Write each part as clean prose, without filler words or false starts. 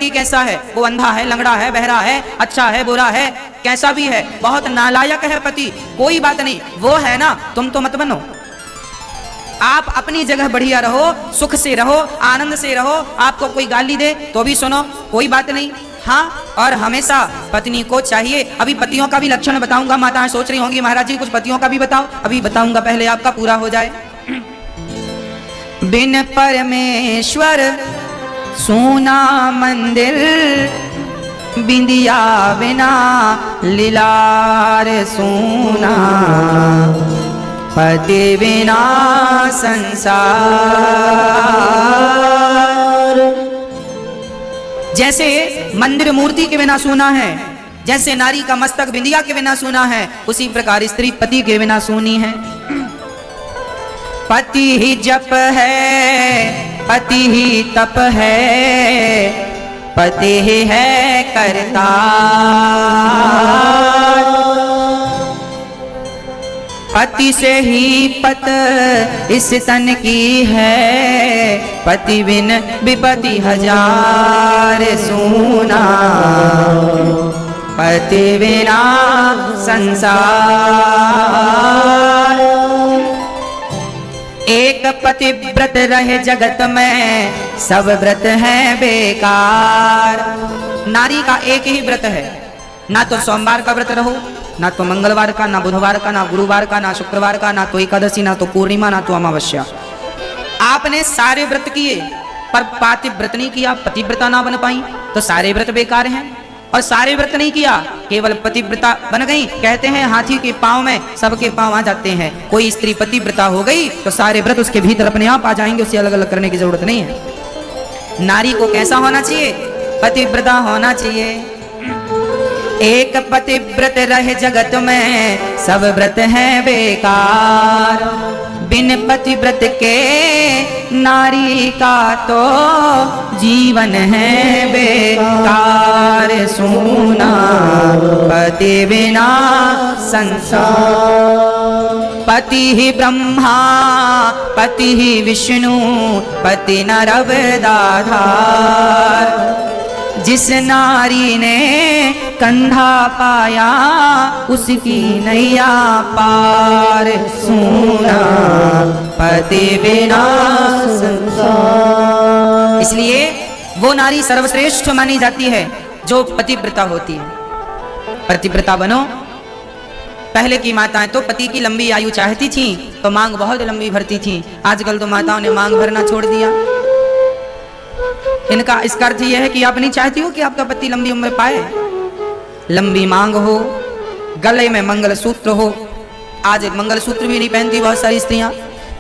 पति कैसा है, वो अंधा है, लंगड़ा है, बहरा है, अच्छा है, बुरा है, कैसा भी है, बहुत नालायक है पति, कोई बात नहीं, वो है ना, तुम तो मत बनो। आप अपनी जगह बढ़िया रहो, सुख से रहो, आनंद से रहो। आपको कोई गाली दे तो भी सुनो, कोई बात नहीं। हाँ, और हमेशा पत्नी को चाहिए। अभी पतियों का भी लक्षण बताऊंगा। माताएं सोच रही होंगी महाराज जी कुछ पतियों का भी बताओ। अभी बताऊंगा, पहले आपका पूरा हो जाए। बिन परमेश्वर सोना मंदिर, बिंदिया बिना लीलार सोना, पति बिना संसार। जैसे मंदिर मूर्ति के बिना सूना है, जैसे नारी का मस्तक बिंदिया के बिना सूना है, उसी प्रकार स्त्री पति के बिना सूनी है। पति ही जप है, पति ही तप है, पति ही है करता। पति से ही पत इस तन की है, पति बिन विपति हजार सूना, पति बिना संसार। एक पतिव्रत रहे जगत में, सब व्रत हैं बेकार। नारी का एक ही व्रत है, ना तो सोमवार का व्रत रहो, ना तो मंगलवार का, ना बुधवार का, ना गुरुवार का, ना शुक्रवार का, ना तो एकादशी, ना तो पूर्णिमा, ना तो अमावस्या। आपने सारे व्रत किए पर पातिव्रत नहीं किया, पतिव्रता ना बन पाई, तो सारे व्रत बेकार हैं। और सारे व्रत नहीं किया, केवल पतिव्रता बन गई। कहते हैं हाथी के पांव में सबके पांव आ जाते हैं। कोई स्त्री पतिव्रता हो गई तो सारे व्रत उसके भीतर अपने आप आ जाएंगे, उसे अलग अलग करने की जरूरत नहीं है। नारी को कैसा होना चाहिए? पतिव्रता होना चाहिए। एक पतिव्रत रहे जगत में, सब व्रत हैं बेकार। बिन पतिव्रत के नारी का तो जीवन है बेकार सूना, पति बिना संसार। पति ही ब्रह्मा, पति ही विष्णु, पति नर अवतार। जिस नारी ने कंधा पाया, उसकी नैया पार सूना, पति बिना संसार। इसलिए वो नारी सर्वश्रेष्ठ मानी जाती है जो पतिव्रता होती है। पतिव्रता बनो। पहले की माताएं तो पति की लंबी आयु चाहती थी तो मांग बहुत लंबी भरती थी। आजकल तो माताओं ने मांग भरना छोड़ दिया। इनका इसका अर्थ यह है कि आप नहीं चाहती हो कि आपका पति लंबी उम्र पाए, लंबी मांग हो, गले में मंगलसूत्र हो। आज मंगलसूत्र भी नहीं पहनती बहुत सारी स्त्रियां,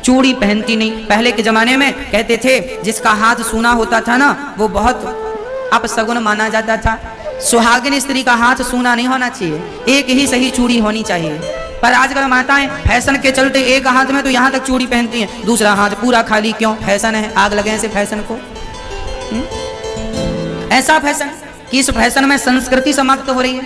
चूड़ी पहनती नहीं। पहले के जमाने में कहते थे जिसका हाथ सूना होता था ना, वो बहुत अपशगुन माना जाता था। सुहागिन स्त्री का हाथ सूना नहीं होना चाहिए, एक ही सही चूड़ी होनी चाहिए। पर आजकल माताएं फैशन के चलते एक हाथ में तो यहाँ तक चूड़ी पहनती हैं, दूसरा हाथ पूरा खाली। क्यों? फैशन है, आग लगे ऐसे फैशन को। ऐसा फैशन कि इस फैशन में संस्कृति समाप्त हो रही है।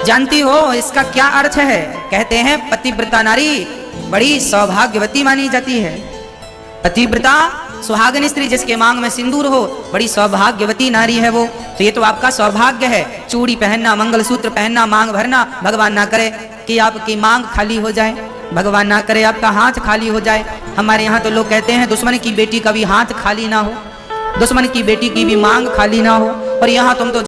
जानती हो इसका क्या अर्थ है? कहते हैं पतिव्रता नारी बड़ी सौभाग्यवती मानी जाती है। पतिव्रता सुहागिन स्त्री जिसके मांग में सिंदूर हो, बड़ी सौभाग्यवती नारी है वो। तो ये तो आपका सौभाग्य है। चूड़ी पहनना, मंगलसूत्र पहनना, मांग भरना। भगवान ना करे कि आपकी मांग खाली हो जाए, भगवान ना करे आपका हाथ खाली हो जाए। हमारे यहाँ तो लोग कहते हैं दुश्मन की बेटी का भी हाथ खाली ना हो, दुश्मन की बेटी की भी मांग खाली ना हो। और यहाँ तुम तो